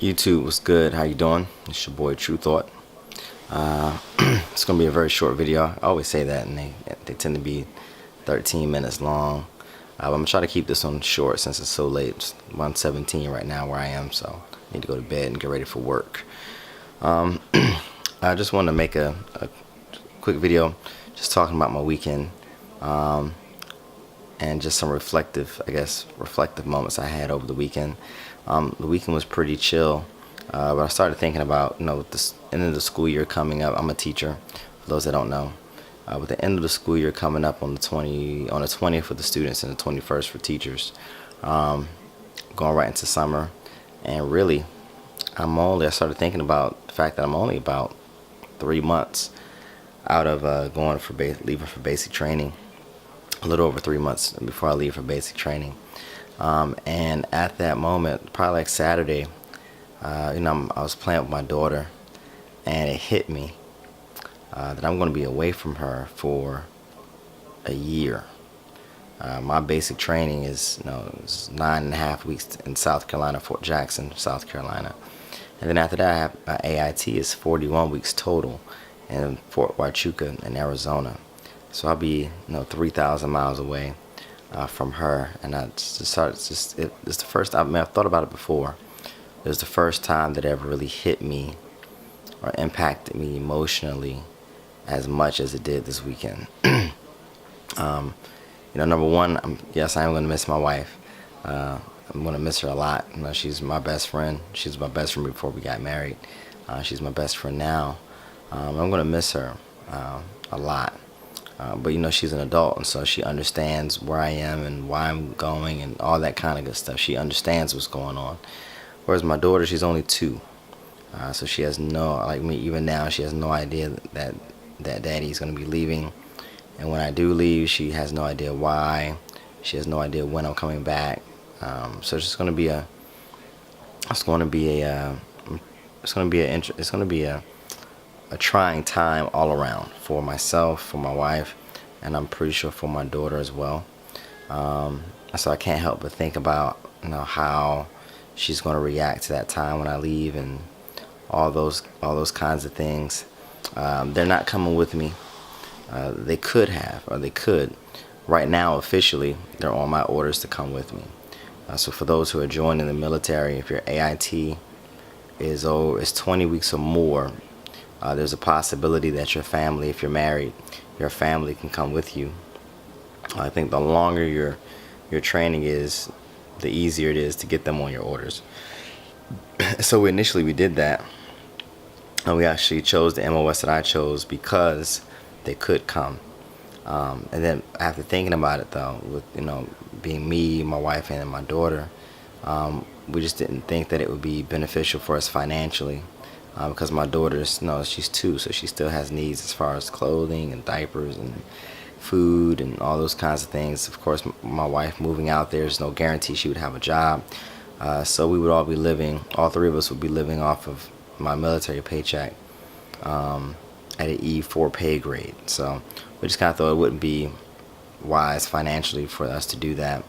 YouTube, what's good? How you doing? It's your boy True Thought. It's gonna be a very short video. I always say that, and they tend to be 13 minutes long. I'm gonna try to keep this one short since it's so late. It's 1:17 right now where I am, so I need to go to bed and get ready for work. I just wanted to make a quick video, just talking about my weekend, and just some reflective moments I had over the weekend. The weekend was pretty chill, but I started thinking about, with this end of the school year coming up. I'm a teacher, for those that don't know. With the end of the school year coming up on the 20th for the students and the 21st for teachers, going right into summer, and really, I started thinking about the fact that I'm only about 3 months out of leaving for basic training. A little over 3 months before I leave for basic training. And at that moment, probably like Saturday, I was playing with my daughter, and it hit me that I'm going to be away from her for a year. My basic training is 9.5 weeks in South Carolina, Fort Jackson, South Carolina. And then after that, I have AIT is 41 weeks total in Fort Huachuca in Arizona. So I'll be 3,000 miles away from her, and it's the first time. I've thought about it before. It was the first time that it ever really hit me or impacted me emotionally as much as it did this weekend. Number one, yes, I am going to miss my wife. I'm going to miss her a lot. She's my best friend. She was my best friend before we got married. She's my best friend now. I'm going to miss her a lot. But she's an adult, and so she understands where I am and why I'm going and all that kind of good stuff. She understands what's going on. Whereas my daughter, she's only 2. So she has like me, even now, she has no idea that daddy's going to be leaving. And when I do leave, she has no idea why. She has no idea when I'm coming back. So it's going to be a trying time all around for myself, for my wife, and I'm pretty sure for my daughter as well. So I can't help but think about how she's going to react to that time when I leave, and all those kinds of things. They're not coming with me. They could have, or they could. Right now, officially, they're on my orders to come with me. So for those who are joining the military, if your AIT is 20 weeks or more, there's a possibility that your family, if you're married, your family can come with you. I think the longer your training is, the easier it is to get them on your orders. So initially we did that, and we actually chose the MOS that I chose because they could come. And then after thinking about it, though, with being me, my wife, and my daughter, we just didn't think that it would be beneficial for us financially. Because my daughter's, she's 2, so she still has needs as far as clothing and diapers and food and all those kinds of things. Of course, my wife moving out there's no guarantee she would have a job. So we would all three of us would be living off of my military paycheck at an E4 pay grade. So we just kind of thought it wouldn't be wise financially for us to do that.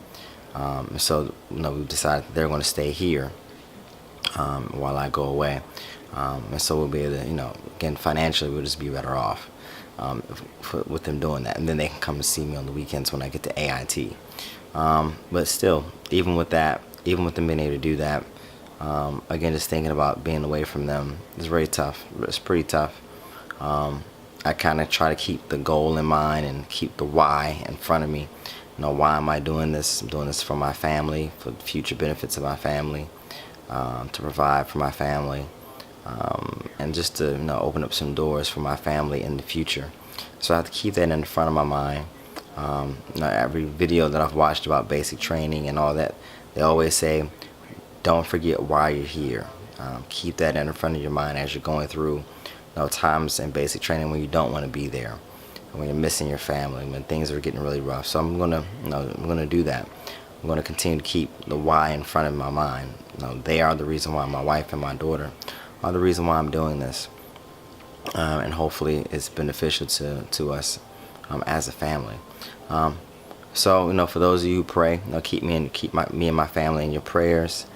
So we decided that they're going to stay here while I go away. And so we'll be able to, again, financially, we'll just be better off with them doing that. And then they can come and see me on the weekends when I get to AIT. But still, even with them being able to do that, again, just thinking about being away from them is very tough. It's pretty tough. I kind of try to keep the goal in mind and keep the why in front of me. Why am I doing this? I'm doing this for my family, for the future benefits of my family, to provide for my family. And just to open up some doors for my family in the future. So I have to keep that in front of my mind. Every video that I've watched about basic training and all that, they always say, don't forget why you're here. Keep that in front of your mind as you're going through times in basic training when you don't want to be there, when you're missing your family, when things are getting really rough. So I'm gonna do that. I'm gonna continue to keep the why in front of my mind. They are the reason why. My wife and my daughter are the reason why I'm doing this, and hopefully it's beneficial to us as a family. So for those of you who pray, keep me and my family in your prayers.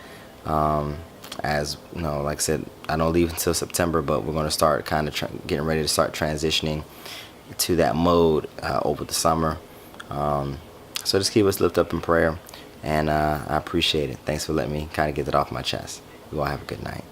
as you know, like I said, I don't leave until September, but we're going to start kind of getting ready to start transitioning to that mode over the summer. So just keep us lifted up in prayer, and I appreciate it. Thanks for letting me kind of get that off my chest. You all have a good night.